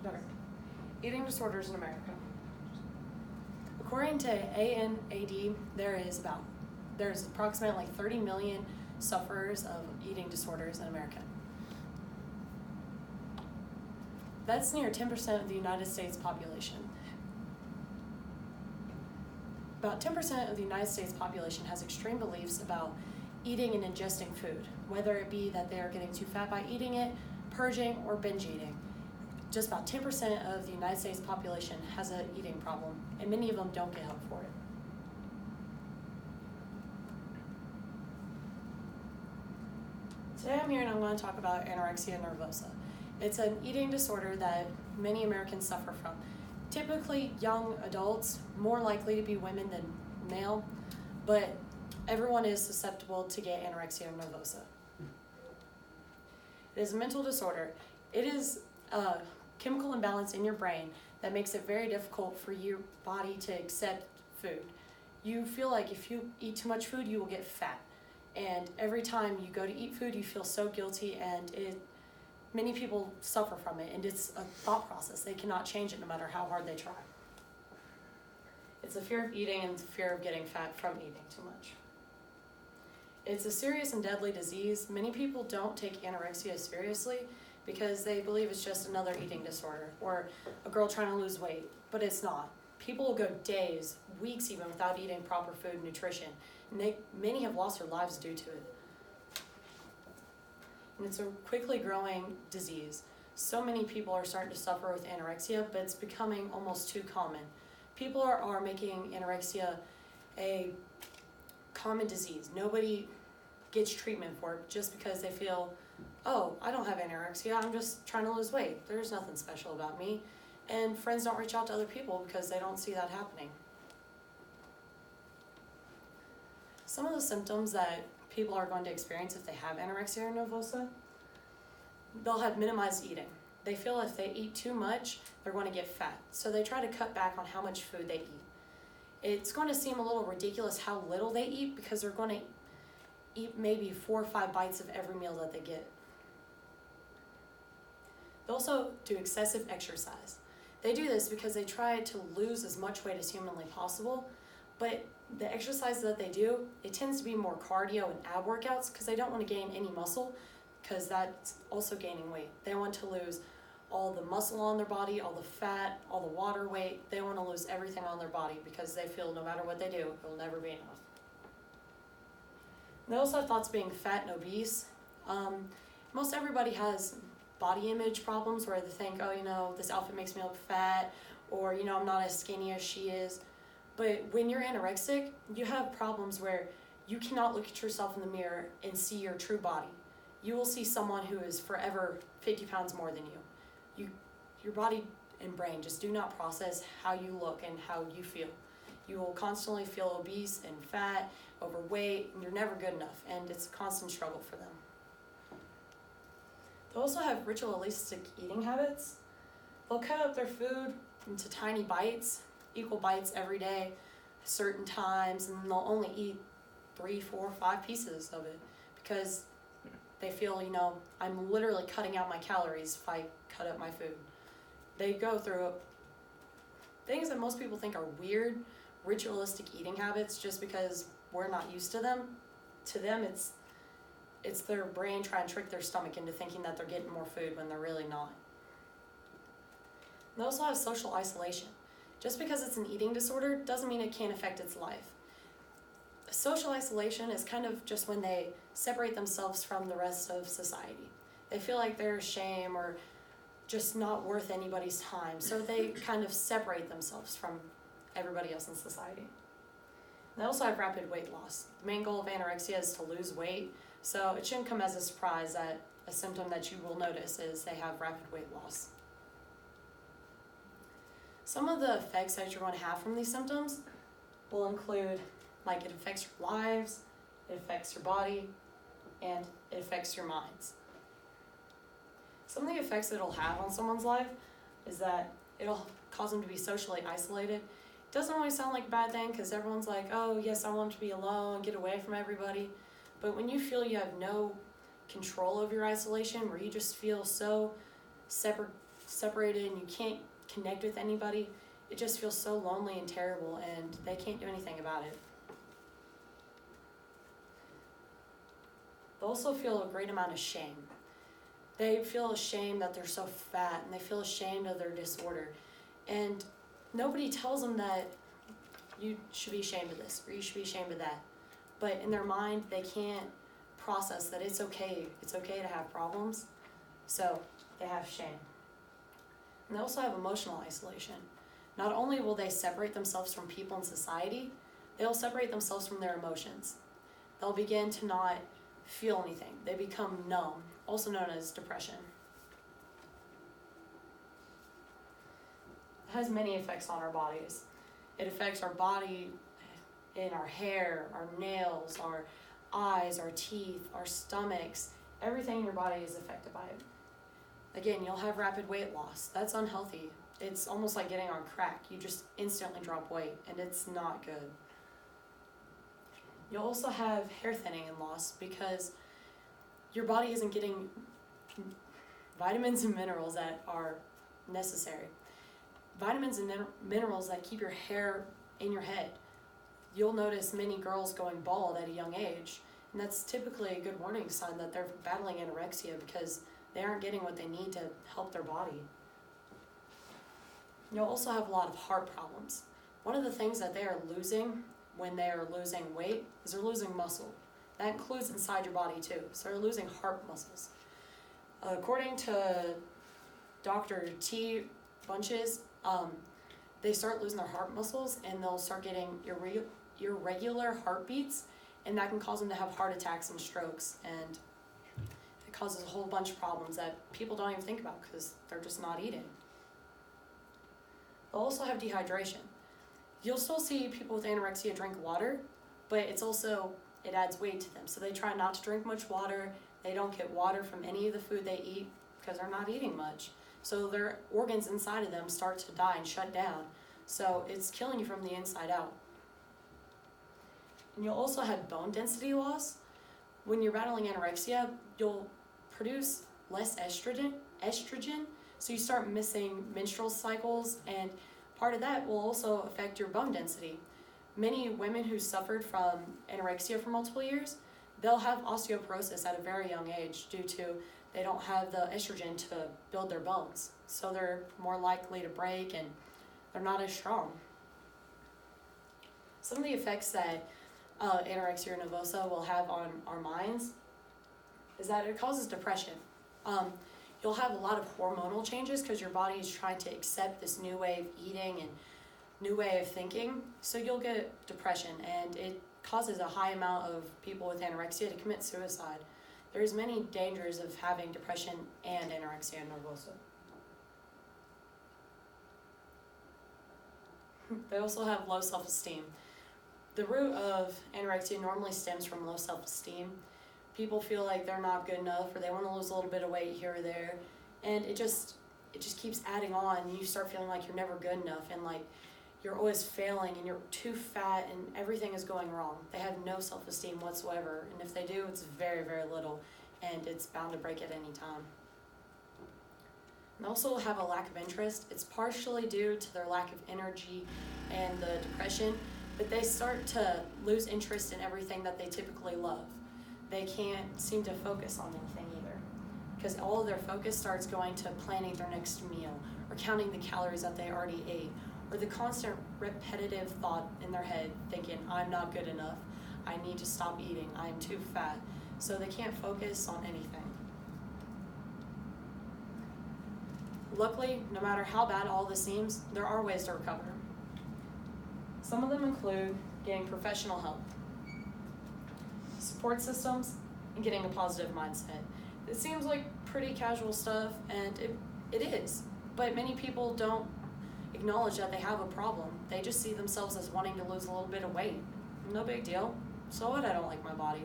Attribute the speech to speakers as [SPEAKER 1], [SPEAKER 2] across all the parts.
[SPEAKER 1] Okay. Eating disorders in America. According to ANAD, there's approximately 30 million sufferers of eating disorders in America. That's near 10% of the United States population. About 10% of the United States population has extreme beliefs about eating and ingesting food, whether it be that they are getting too fat by eating it, purging, or binge eating. Just about 10% of the United States population has an eating problem, and many of them don't get help for it. Today I'm here and I'm going to talk about anorexia nervosa. It's an eating disorder that many Americans suffer from. Typically young adults, more likely to be women than male, but everyone is susceptible to get anorexia nervosa. It is a mental disorder. It is a chemical imbalance in your brain that makes it very difficult for your body to accept food. You feel like if you eat too much food, you will get fat. And every time you go to eat food, you feel so guilty, and many people suffer from it, and it's a thought process. They cannot change it no matter how hard they try. It's a fear of eating and the fear of getting fat from eating too much. It's a serious and deadly disease. Many people don't take anorexia seriously because they believe it's just another eating disorder or a girl trying to lose weight, but it's not. People will go days, weeks even, without eating proper food and nutrition, and many have lost their lives due to it. And it's a quickly growing disease. So many people are starting to suffer with anorexia, but it's becoming almost too common. People are making anorexia a common disease. Nobody gets treatment for it just because they feel, oh, I don't have anorexia, I'm just trying to lose weight. There's nothing special about me. And friends don't reach out to other people because they don't see that happening. Some of the symptoms that people are going to experience if they have anorexia nervosa, they'll have minimized eating. They feel if they eat too much, they're going to get fat. So they try to cut back on how much food they eat. It's going to seem a little ridiculous how little they eat because they're going to eat maybe 4 or 5 bites of every meal that they get. They also do excessive exercise. They do this because they try to lose as much weight as humanly possible, but the exercise that they do, it tends to be more cardio and ab workouts because they don't want to gain any muscle because that's also gaining weight. They want to lose all the muscle on their body, all the fat, all the water weight. They want to lose everything on their body because they feel no matter what they do, it will never be enough. They also have thoughts of being fat and obese. Most everybody has body image problems where they think, oh, this outfit makes me look fat, or, I'm not as skinny as she is. But when you're anorexic, you have problems where you cannot look at yourself in the mirror and see your true body. You will see someone who is forever 50 pounds more than you. Your body and brain just do not process how you look and how you feel. You will constantly feel obese and fat, overweight, and you're never good enough, and it's a constant struggle for them. They also have ritualistic eating habits. They'll cut up their food into tiny bites, equal bites every day, certain times, and they'll only eat 3, 4, 5 pieces of it because they feel, I'm literally cutting out my calories if I cut up my food. They go through things that most people think are weird, ritualistic eating habits just because we're not used to them. To them, it's their brain trying to trick their stomach into thinking that they're getting more food when they're really not. They also have social isolation. Just because it's an eating disorder doesn't mean it can't affect its life. Social isolation is kind of just when they separate themselves from the rest of society. They feel like they're ashamed or just not worth anybody's time, so they kind of separate themselves from everybody else in society. They also have rapid weight loss. The main goal of anorexia is to lose weight, so it shouldn't come as a surprise that a symptom that you will notice is they have rapid weight loss. Some of the effects that you're going to have from these symptoms will include, it affects your lives, it affects your body, and it affects your minds. Some of the effects that it'll have on someone's life is that it'll cause them to be socially isolated. Doesn't always sound like a bad thing because everyone's like, oh, yes, I want to be alone, get away from everybody. But when you feel you have no control over your isolation, where you just feel so separated and you can't connect with anybody, it just feels so lonely and terrible, and they can't do anything about it. They also feel a great amount of shame. They feel ashamed that they're so fat, and they feel ashamed of their disorder. And nobody tells them that you should be ashamed of this or you should be ashamed of that. But in their mind, they can't process that it's okay. It's okay to have problems. So they have shame. And they also have emotional isolation. Not only will they separate themselves from people in society, they'll separate themselves from their emotions. They'll begin to not feel anything. They become numb, also known as depression. It has many effects on our bodies. It affects our body in our hair, our nails, our eyes, our teeth, our stomachs. Everything in your body is affected by it. Again, you'll have rapid weight loss. That's unhealthy. It's almost like getting on crack. You just instantly drop weight, and it's not good. You'll also have hair thinning and loss because your body isn't getting vitamins and minerals that are necessary. Vitamins and minerals that keep your hair in your head. You'll notice many girls going bald at a young age, and that's typically a good warning sign that they're battling anorexia because they aren't getting what they need to help their body. You'll also have a lot of heart problems. One of the things that they are losing when they are losing weight is they're losing muscle. That includes inside your body too. So they're losing heart muscles. According to Dr. T. Bunches, they start losing their heart muscles and they'll start getting irregular heartbeats, and that can cause them to have heart attacks and strokes, and it causes a whole bunch of problems that people don't even think about because they're just not eating. They'll also have dehydration. You'll still see people with anorexia drink water, but it adds weight to them. So they try not to drink much water. They don't get water from any of the food they eat because they're not eating much. So their organs inside of them start to die and shut down. So it's killing you from the inside out. And you'll also have bone density loss. When you're battling anorexia, you'll produce less estrogen, so you start missing menstrual cycles, and part of that will also affect your bone density. Many women who suffered from anorexia for multiple years, they'll have osteoporosis at a very young age due to they don't have the estrogen to build their bones. So they're more likely to break and they're not as strong. Some of the effects that anorexia nervosa will have on our minds is that it causes depression. You'll have a lot of hormonal changes because your body is trying to accept this new way of eating and new way of thinking. So you'll get depression, and it causes a high amount of people with anorexia to commit suicide. There's many dangers of having depression and anorexia nervosa. They also have low self-esteem. The root of anorexia normally stems from low self-esteem. People feel like they're not good enough, or they want to lose a little bit of weight here or there, and it just keeps adding on, and you start feeling like you're never good enough, and like you're always failing, and you're too fat, and everything is going wrong. They have no self-esteem whatsoever, and if they do, it's very, very little, and it's bound to break at any time. And also have a lack of interest. It's partially due to their lack of energy and the depression, but they start to lose interest in everything that they typically love. They can't seem to focus on anything either, because all of their focus starts going to planning their next meal, or counting the calories that they already ate, or the constant repetitive thought in their head thinking, I'm not good enough, I need to stop eating, I'm too fat. So they can't focus on anything. Luckily, no matter how bad all this seems, there are ways to recover. Some of them include getting professional help, support systems, and getting a positive mindset. It seems like pretty casual stuff, and it is, but many people don't acknowledge that they have a problem. They just see themselves as wanting to lose a little bit of weight. No big deal. So what, I don't like my body.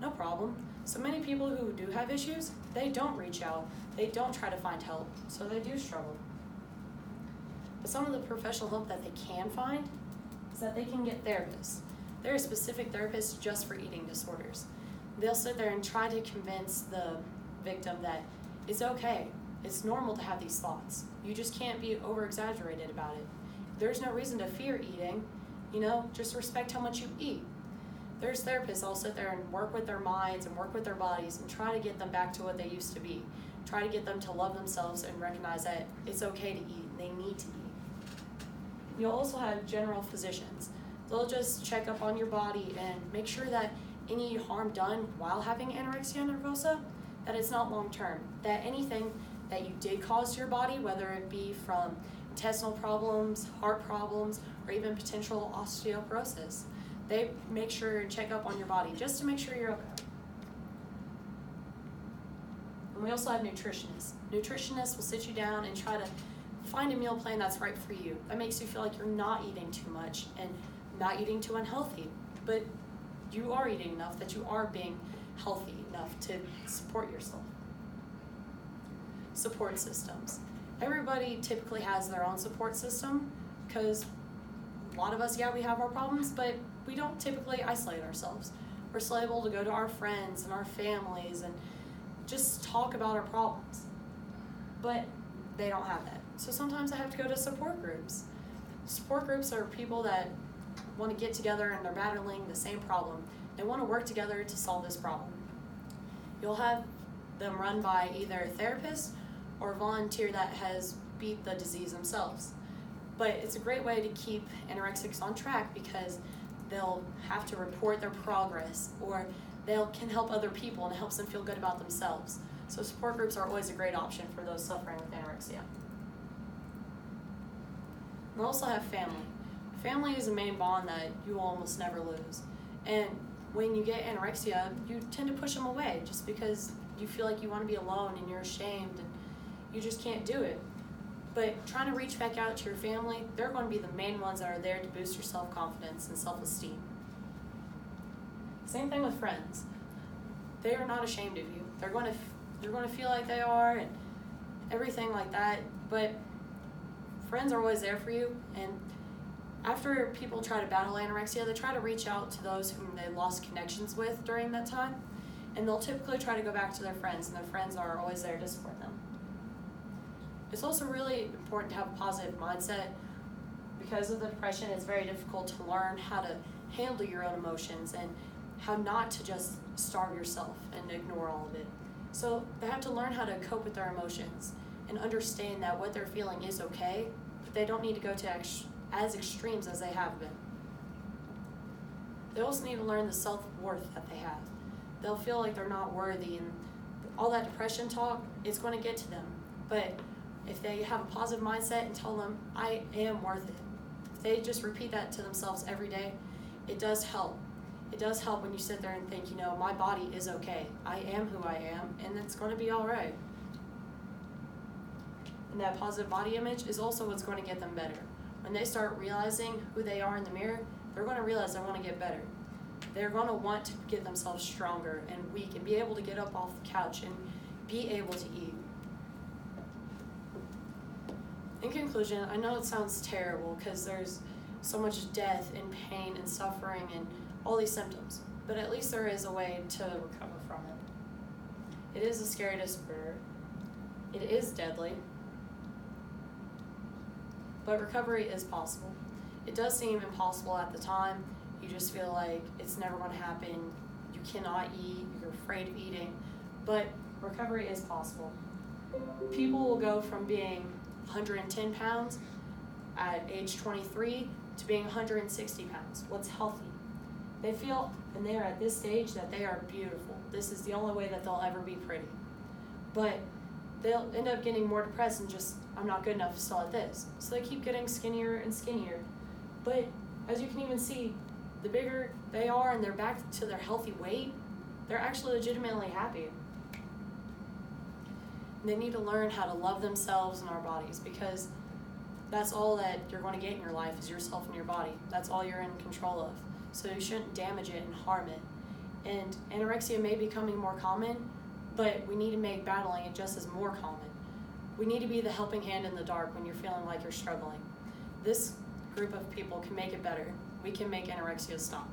[SPEAKER 1] No problem. So many people who do have issues, they don't reach out. They don't try to find help, so they do struggle. But some of the professional help that they can find is that they can get therapists. There are specific therapists just for eating disorders. They'll sit there and try to convince the victim that it's okay, it's normal to have these thoughts. You just can't be over-exaggerated about it. There's no reason to fear eating, just respect how much you eat. There's therapists that'll sit there and work with their minds and work with their bodies and try to get them back to what they used to be. Try to get them to love themselves and recognize that it's okay to eat and they need to eat. You'll also have general physicians. They'll just check up on your body and make sure that any harm done while having anorexia nervosa, that it's not long-term. That anything that you did cause to your body, whether it be from intestinal problems, heart problems, or even potential osteoporosis, they make sure and check up on your body just to make sure you're okay. And we also have nutritionists. Nutritionists will sit you down and try to find a meal plan that's right for you. That makes you feel like you're not eating too much and not eating too unhealthy, but you are eating enough that you are being healthy enough to support yourself. Support systems. Everybody typically has their own support system because a lot of us, we have our problems, but we don't typically isolate ourselves. We're still able to go to our friends and our families and just talk about our problems. But they don't have that. So sometimes I have to go to support groups. Support groups are people that want to get together and they're battling the same problem. They want to work together to solve this problem. You'll have them run by either a therapist or a volunteer that has beat the disease themselves. But it's a great way to keep anorexics on track because they'll have to report their progress or they can help other people and it helps them feel good about themselves. So support groups are always a great option for those suffering with anorexia. We'll also have family. Family is a main bond that you will almost never lose. And when you get anorexia, you tend to push them away just because you feel like you want to be alone and you're ashamed and you just can't do it. But trying to reach back out to your family, they're going to be the main ones that are there to boost your self-confidence and self-esteem. Same thing with friends. They are not ashamed of you. They're going to feel like they are and everything like that. But friends are always there for you. And after people try to battle anorexia, they try to reach out to those whom they lost connections with during that time. And they'll typically try to go back to their friends, and their friends are always there to support them. It's also really important to have a positive mindset. Because of the depression, it's very difficult to learn how to handle your own emotions and how not to just starve yourself and ignore all of it. So they have to learn how to cope with their emotions and understand that what they're feeling is okay, but they don't need to go to as extremes as they have been. They also need to learn the self-worth that they have. They'll feel like they're not worthy, and all that depression talk, it's going to get to them. But if they have a positive mindset and tell them, I am worth it, if they just repeat that to themselves every day, it does help. It does help when you sit there and think, my body is okay. I am who I am, and it's going to be all right. And that positive body image is also what's going to get them better. When they start realizing who they are in the mirror, they're going to realize they want to get better. They're going to want to get themselves stronger and weak and be able to get up off the couch and be able to eat. In conclusion, I know it sounds terrible because there's so much death and pain and suffering and all these symptoms, but at least there is a way to recover from it. It is a scary disorder. It is deadly, but recovery is possible. It does seem impossible at the time. You just feel like it's never going to happen. You cannot eat. You're afraid of eating, but recovery is possible. People will go from being 110 pounds at age 23 to being 160 pounds. What's healthy? They feel, and they are at this stage, that they are beautiful. This is the only way that they'll ever be pretty. But they'll end up getting more depressed and just, I'm not good enough still at this. So they keep getting skinnier and skinnier. But as you can even see, the bigger they are and they're back to their healthy weight, they're actually legitimately happy. And they need to learn how to love themselves and our bodies, because that's all that you're going to get in your life is yourself and your body. That's all you're in control of. So you shouldn't damage it and harm it. And anorexia may be becoming more common, but we need to make battling it just as more common. We need to be the helping hand in the dark when you're feeling like you're struggling. This group of people can make it better. We can make anorexia stop.